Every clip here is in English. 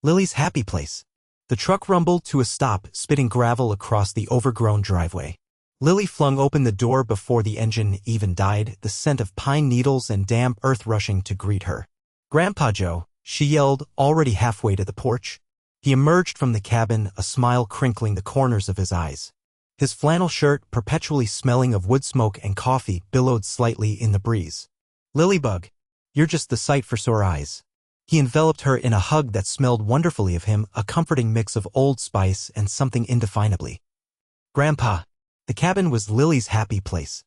Lily's happy place. The truck rumbled to a stop, spitting gravel across the overgrown driveway. Lily flung open the door before the engine even died, the scent of pine needles and damp earth rushing to greet her. "Grandpa Joe," she yelled, already halfway to the porch. He emerged from the cabin, a smile crinkling the corners of his eyes. His flannel shirt, perpetually smelling of wood smoke and coffee, billowed slightly in the breeze. "Lilybug, you're just the sight for sore eyes." He enveloped her in a hug that smelled wonderfully of him, a comforting mix of Old Spice and something indefinably. "Grandpa." The cabin was Lily's happy place.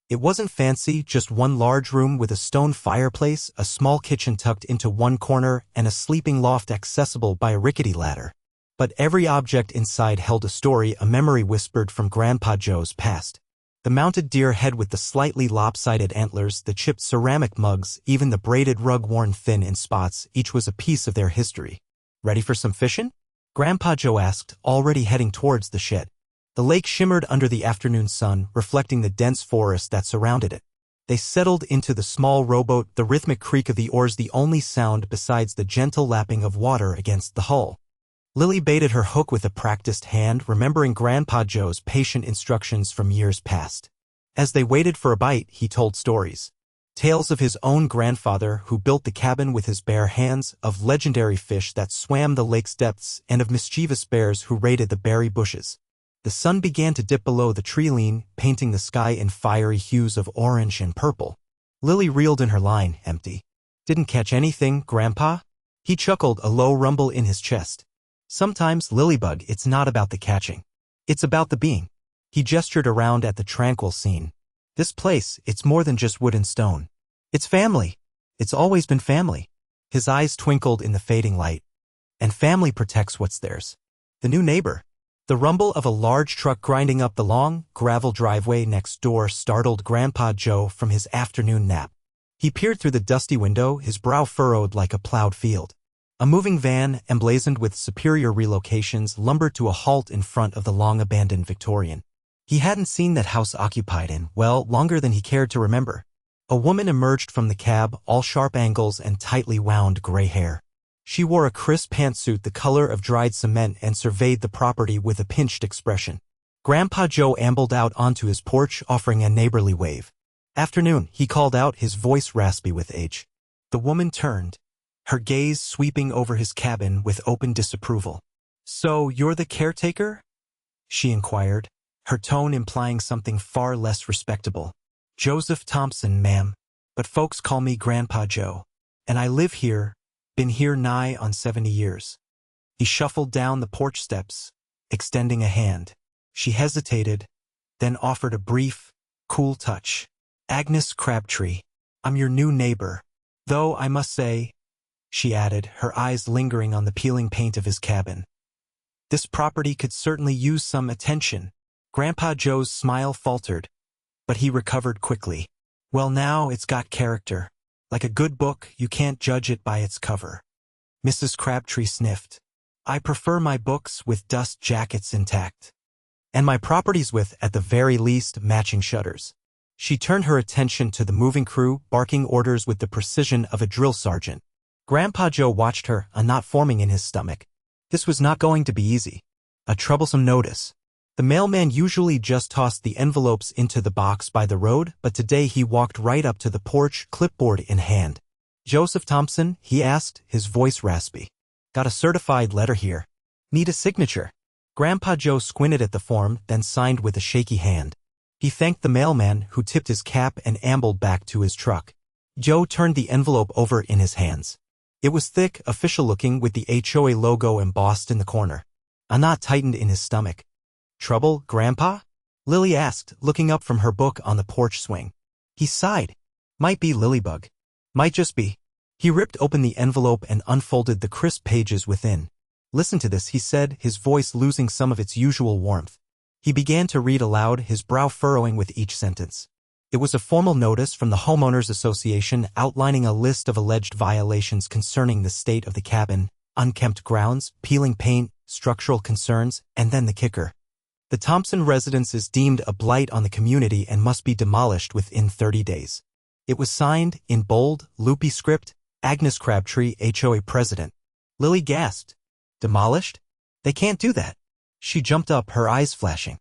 It wasn't fancy, just one large room with a stone fireplace, a small kitchen tucked into one corner, and a sleeping loft accessible by a rickety ladder. But every object inside held a story, a memory whispered from Grandpa Joe's past. The mounted deer head with the slightly lopsided antlers, the chipped ceramic mugs, even the braided rug worn thin in spots, each was a piece of their history. "Ready for some fishing?" Grandpa Joe asked, already heading towards the shed. The lake shimmered under the afternoon sun, reflecting the dense forest that surrounded it. They settled into the small rowboat, the rhythmic creak of the oars the only sound besides the gentle lapping of water against the hull. Lily baited her hook with a practiced hand, remembering Grandpa Joe's patient instructions from years past. As they waited for a bite, he told stories. Tales of his own grandfather, who built the cabin with his bare hands, of legendary fish that swam the lake's depths, and of mischievous bears who raided the berry bushes. The sun began to dip below the tree-line, painting the sky in fiery hues of orange and purple. Lily reeled in her line, empty. "Didn't catch anything, Grandpa?" He chuckled, a low rumble in his chest. "Sometimes, Lilybug, it's not about the catching. It's about the being." He gestured around at the tranquil scene. "This place, it's more than just wood and stone. It's family. It's always been family." His eyes twinkled in the fading light. "And family protects what's theirs." The new neighbor. The rumble of a large truck grinding up the long, gravel driveway next door startled Grandpa Joe from his afternoon nap. He peered through the dusty window, his brow furrowed like a plowed field. A moving van, emblazoned with superior relocations, lumbered to a halt in front of the long-abandoned Victorian. He hadn't seen that house occupied in, well, longer than he cared to remember. A woman emerged from the cab, all sharp angles and tightly wound gray hair. She wore a crisp pantsuit the color of dried cement and surveyed the property with a pinched expression. Grandpa Joe ambled out onto his porch, offering a neighborly wave. "Afternoon," he called out, his voice raspy with age. The woman turned, her gaze sweeping over his cabin with open disapproval. "So you're the caretaker?" she inquired, her tone implying something far less respectable. "Joseph Thompson, ma'am, but folks call me Grandpa Joe. And I live here, been here nigh on 70 years. He shuffled down the porch steps, extending a hand. She hesitated, then offered a brief, cool touch. "Agnes Crabtree, I'm your new neighbor. Though I must say," she added, her eyes lingering on the peeling paint of his cabin, "this property could certainly use some attention." Grandpa Joe's smile faltered, but he recovered quickly. "Well, now it's got character. Like a good book, you can't judge it by its cover." Mrs. Crabtree sniffed. "I prefer my books with dust jackets intact. And my properties with, at the very least, matching shutters." She turned her attention to the moving crew, barking orders with the precision of a drill sergeant. Grandpa Joe watched her, a knot forming in his stomach. This was not going to be easy. A troublesome notice. The mailman usually just tossed the envelopes into the box by the road, but today he walked right up to the porch, clipboard in hand. "Joseph Thompson?" he asked, his voice raspy. "Got a certified letter here. Need a signature." Grandpa Joe squinted at the form, then signed with a shaky hand. He thanked the mailman, who tipped his cap and ambled back to his truck. Joe turned the envelope over in his hands. It was thick, official-looking, with the HOA logo embossed in the corner. A knot tightened in his stomach. "Trouble, Grandpa?" Lily asked, looking up from her book on the porch swing. He sighed. "Might be Lilybug. Might just be." He ripped open the envelope and unfolded the crisp pages within. "Listen to this," he said, his voice losing some of its usual warmth. He began to read aloud, his brow furrowing with each sentence. It was a formal notice from the Homeowners Association outlining a list of alleged violations concerning the state of the cabin, unkempt grounds, peeling paint, structural concerns, and then the kicker. The Thompson residence is deemed a blight on the community and must be demolished within 30 days. It was signed, in bold, loopy script, Agnes Crabtree, HOA President. Lily gasped. Demolished? They can't do that. She jumped up, her eyes flashing.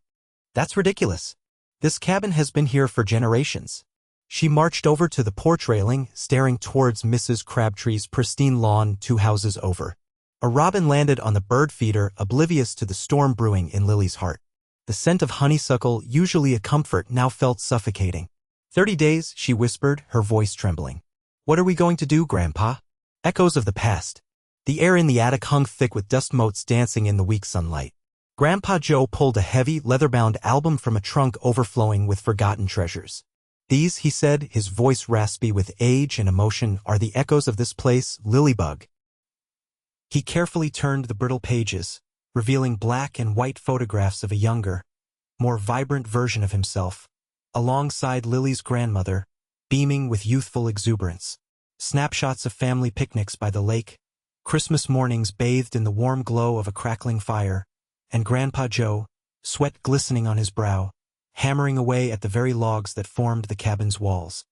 That's ridiculous. This cabin has been here for generations. She marched over to the porch railing, staring towards Mrs. Crabtree's pristine lawn 2 houses over. A robin landed on the bird feeder, oblivious to the storm brewing in Lily's heart. The scent of honeysuckle, usually a comfort, now felt suffocating. 30 days, she whispered, her voice trembling. What are we going to do, Grandpa? Echoes of the past. The air in the attic hung thick with dust motes dancing in the weak sunlight. Grandpa Joe pulled a heavy, leather-bound album from a trunk overflowing with forgotten treasures. These, he said, his voice raspy with age and emotion, are the echoes of this place, Lilybug. He carefully turned the brittle pages, revealing black and white photographs of a younger, more vibrant version of himself, alongside Lily's grandmother, beaming with youthful exuberance. Snapshots of family picnics by the lake, Christmas mornings bathed in the warm glow of a crackling fire, and Grandpa Joe, sweat glistening on his brow, hammering away at the very logs that formed the cabin's walls.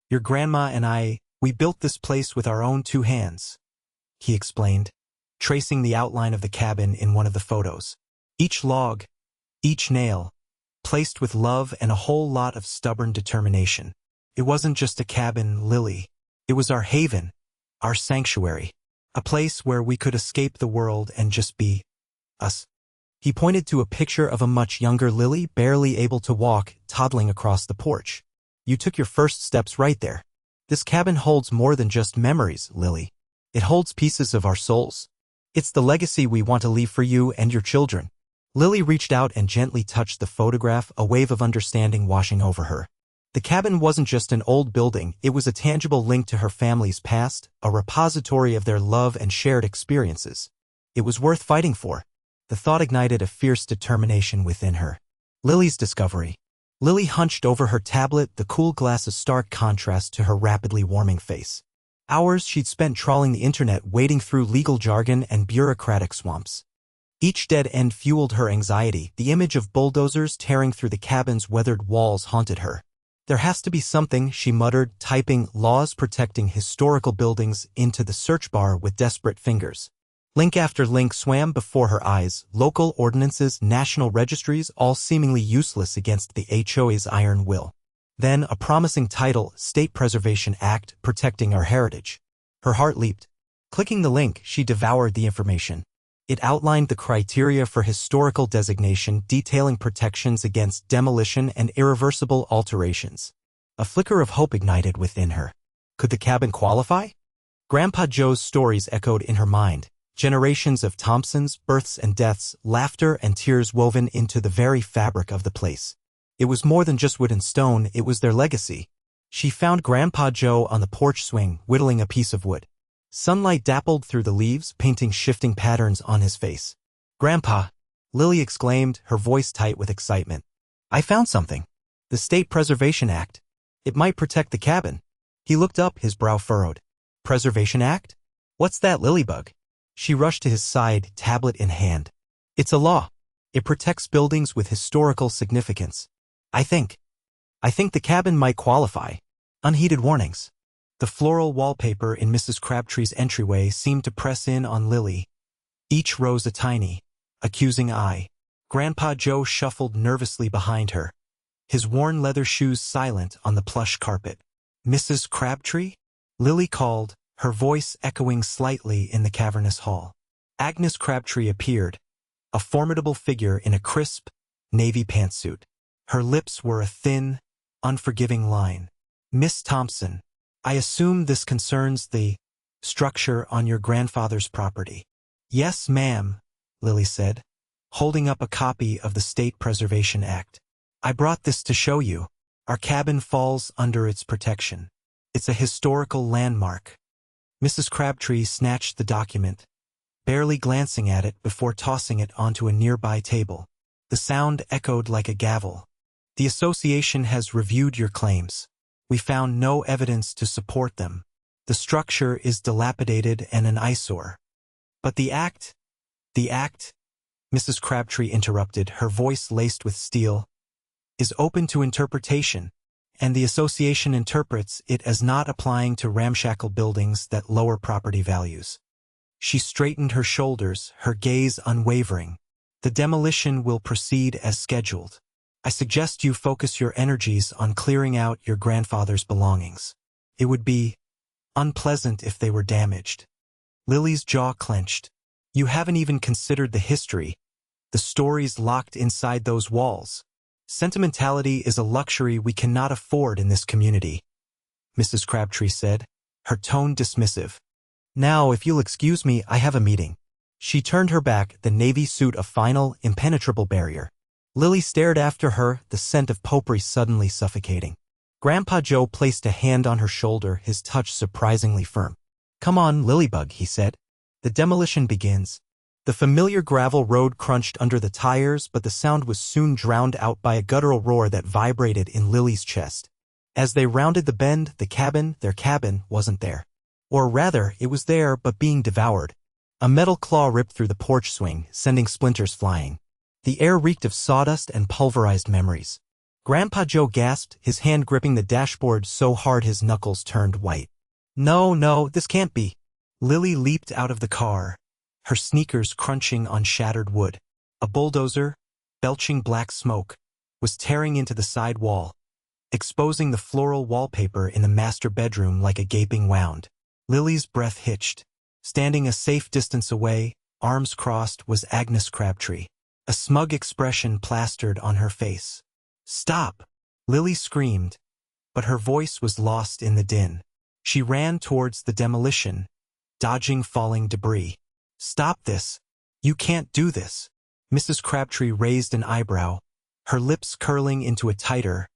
Your grandma and I, we built this place with our own 2 hands, he explained, tracing the outline of the cabin in one of the photos. Each log, each nail, placed with love and a whole lot of stubborn determination. It wasn't just a cabin, Lily. It was our haven, our sanctuary, a place where we could escape the world and just be us. He pointed to a picture of a much younger Lily, barely able to walk, toddling across the porch. You took your first steps right there. This cabin holds more than just memories, Lily. It holds pieces of our souls. It's the legacy we want to leave for you and your children. Lily reached out and gently touched the photograph, a wave of understanding washing over her. The cabin wasn't just an old building, it was a tangible link to her family's past, a repository of their love and shared experiences. It was worth fighting for. The thought ignited a fierce determination within her. Lily's discovery. Lily hunched over her tablet, the cool glass a stark contrast to her rapidly warming face. Hours she'd spent trawling the internet, wading through legal jargon and bureaucratic swamps. Each dead end fueled her anxiety. The image of bulldozers tearing through the cabin's weathered walls haunted her. There has to be something, she muttered, typing laws protecting historical buildings into the search bar with desperate fingers. Link after link swam before her eyes, local ordinances, national registries, all seemingly useless against the HOA's iron will. Then a promising title, State Preservation Act, protecting our heritage. Her heart leaped. Clicking the link, she devoured the information. It outlined the criteria for historical designation, detailing protections against demolition and irreversible alterations. A flicker of hope ignited within her. Could the cabin qualify? Grandpa Joe's stories echoed in her mind. Generations of Thompsons, births and deaths, laughter and tears woven into the very fabric of the place. It was more than just wood and stone, it was their legacy. She found Grandpa Joe on the porch swing, whittling a piece of wood. Sunlight dappled through the leaves, painting shifting patterns on his face. Grandpa, Lily exclaimed, her voice tight with excitement. I found something. The State Preservation Act. It might protect the cabin. He looked up, his brow furrowed. Preservation Act? What's that, Lilybug? She rushed to his side, tablet in hand. It's a law. It protects buildings with historical significance. I think the cabin might qualify. Unheeded warnings. The floral wallpaper in Mrs. Crabtree's entryway seemed to press in on Lily. Each rose a tiny, accusing eye. Grandpa Joe shuffled nervously behind her, his worn leather shoes silent on the plush carpet. Mrs. Crabtree? Lily called, her voice echoing slightly in the cavernous hall. Agnes Crabtree appeared, a formidable figure in a crisp, navy pantsuit. Her lips were a thin, unforgiving line. Miss Thompson, I assume this concerns the structure on your grandfather's property. Yes, ma'am, Lily said, holding up a copy of the State Preservation Act. I brought this to show you. Our cabin falls under its protection. It's a historical landmark. Mrs. Crabtree snatched the document, barely glancing at it before tossing it onto a nearby table. The sound echoed like a gavel. The association has reviewed your claims. We found no evidence to support them. The structure is dilapidated and an eyesore. But the act, Mrs. Crabtree interrupted, her voice laced with steel, is open to interpretation, and the association interprets it as not applying to ramshackle buildings that lower property values. She straightened her shoulders, her gaze unwavering. The demolition will proceed as scheduled. I suggest you focus your energies on clearing out your grandfather's belongings. It would be unpleasant if they were damaged. Lily's jaw clenched. You haven't even considered the history, the stories locked inside those walls. Sentimentality is a luxury we cannot afford in this community, Mrs. Crabtree said, her tone dismissive. Now, if you'll excuse me, I have a meeting. She turned her back, the navy suit a final, impenetrable barrier. Lily stared after her, the scent of potpourri suddenly suffocating. Grandpa Joe placed a hand on her shoulder, his touch surprisingly firm. Come on, Lilybug, he said. The demolition begins. The familiar gravel road crunched under the tires, but the sound was soon drowned out by a guttural roar that vibrated in Lily's chest. As they rounded the bend, the cabin, their cabin, wasn't there. Or rather, it was there, but being devoured. A metal claw ripped through the porch swing, sending splinters flying. The air reeked of sawdust and pulverized memories. Grandpa Joe gasped, his hand gripping the dashboard so hard his knuckles turned white. No, this can't be. Lily leaped out of the car, her sneakers crunching on shattered wood. A bulldozer, belching black smoke, was tearing into the side wall, exposing the floral wallpaper in the master bedroom like a gaping wound. Lily's breath hitched. Standing a safe distance away, arms crossed, was Agnes Crabtree, a smug expression plastered on her face. Stop! Lily screamed, but her voice was lost in the din. She ran towards the demolition, dodging falling debris. Stop this! You can't do this! Mrs. Crabtree raised an eyebrow, her lips curling into a tighter,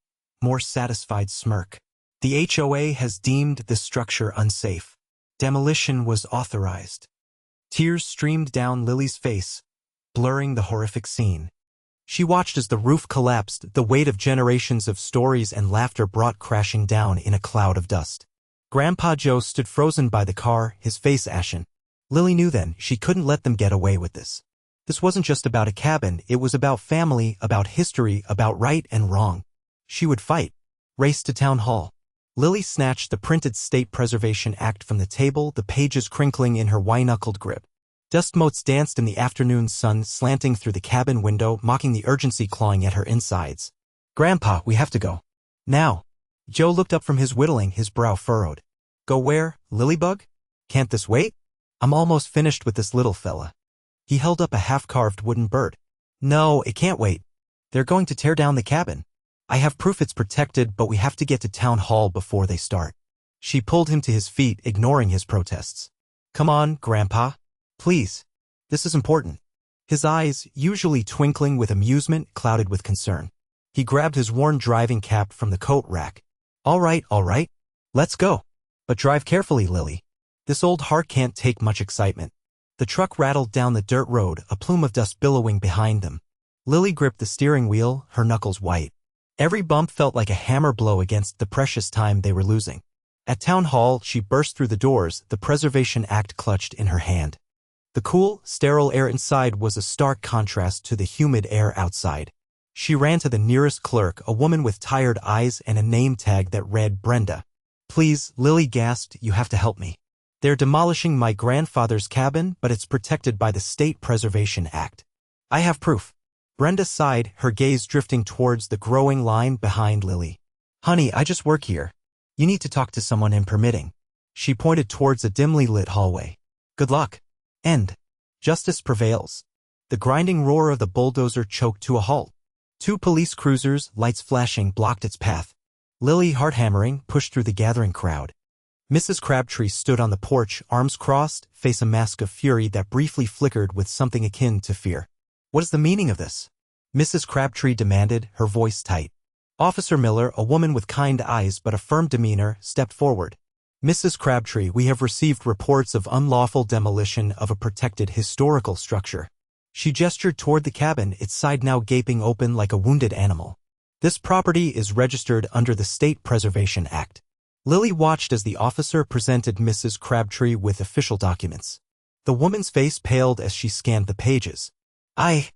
more satisfied smirk. The HOA has deemed this structure unsafe. Demolition was authorized. Tears streamed down Lily's face, blurring the horrific scene. She watched as the roof collapsed, the weight of generations of stories and laughter brought crashing down in a cloud of dust. Grandpa Joe stood frozen by the car, his face ashen. Lily knew then she couldn't let them get away with this. This wasn't just about a cabin, it was about family, about history, about right and wrong. She would fight. Race to town hall. Lily snatched the printed State Preservation Act from the table, the pages crinkling in her white-knuckled grip. Dust motes danced in the afternoon sun, slanting through the cabin window, mocking the urgency clawing at her insides. Grandpa, we have to go. Now. Joe looked up from his whittling, his brow furrowed. Go where, Lilybug? Can't this wait? I'm almost finished with this little fella. He held up a half-carved wooden bird. No, it can't wait. They're going to tear down the cabin. I have proof it's protected, but we have to get to town hall before they start. She pulled him to his feet, ignoring his protests. Come on, Grandpa. Please. This is important. His eyes, usually twinkling with amusement, clouded with concern. He grabbed his worn driving cap from the coat rack. All right. Let's go. But drive carefully, Lily. This old heart can't take much excitement. The truck rattled down the dirt road, a plume of dust billowing behind them. Lily gripped the steering wheel, her knuckles white. Every bump felt like a hammer blow against the precious time they were losing. At town hall, she burst through the doors, the Preservation Act clutched in her hand. The cool, sterile air inside was a stark contrast to the humid air outside. She ran to the nearest clerk, a woman with tired eyes and a name tag that read Brenda. Please, Lily gasped, you have to help me. They're demolishing my grandfather's cabin, but it's protected by the State Preservation Act. I have proof. Brenda sighed, her gaze drifting towards the growing line behind Lily. Honey, I just work here. You need to talk to someone in permitting. She pointed towards a dimly lit hallway. Good luck. End. Justice prevails. The grinding roar of the bulldozer choked to a halt. 2 police cruisers, lights flashing, blocked its path. Lily, heart hammering, pushed through the gathering crowd. Mrs. Crabtree stood on the porch, arms crossed, face a mask of fury that briefly flickered with something akin to fear. What is the meaning of this? Mrs. Crabtree demanded, her voice tight. Officer Miller, a woman with kind eyes but a firm demeanor, stepped forward. Mrs. Crabtree, we have received reports of unlawful demolition of a protected historical structure. She gestured toward the cabin, its side now gaping open like a wounded animal. This property is registered under the State Preservation Act. Lily watched as the officer presented Mrs. Crabtree with official documents. The woman's face paled as she scanned the pages. I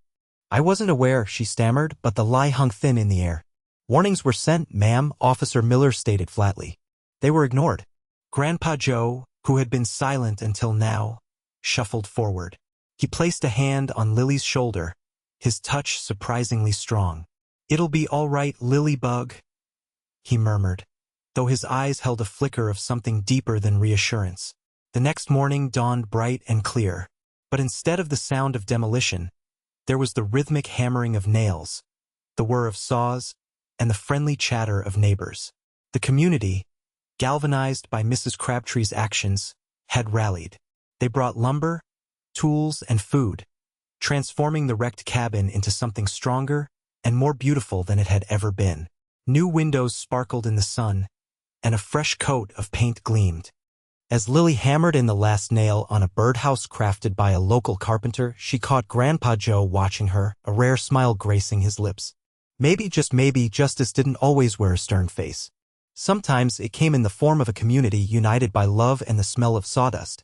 wasn't aware, she stammered, but the lie hung thin in the air. Warnings were sent, ma'am, Officer Miller stated flatly. They were ignored. Grandpa Joe, who had been silent until now, shuffled forward. He placed a hand on Lily's shoulder, his touch surprisingly strong. "It'll be all right, Lilybug," he murmured, though his eyes held a flicker of something deeper than reassurance. The next morning dawned bright and clear, but instead of the sound of demolition, there was the rhythmic hammering of nails, the whir of saws, and the friendly chatter of neighbors. The community, galvanized by Mrs. Crabtree's actions, had rallied. They brought lumber, tools, and food, transforming the wrecked cabin into something stronger and more beautiful than it had ever been. New windows sparkled in the sun, and a fresh coat of paint gleamed. As Lily hammered in the last nail on a birdhouse crafted by a local carpenter, she caught Grandpa Joe watching her, a rare smile gracing his lips. Maybe, just maybe, justice didn't always wear a stern face. Sometimes it came in the form of a community united by love and the smell of sawdust.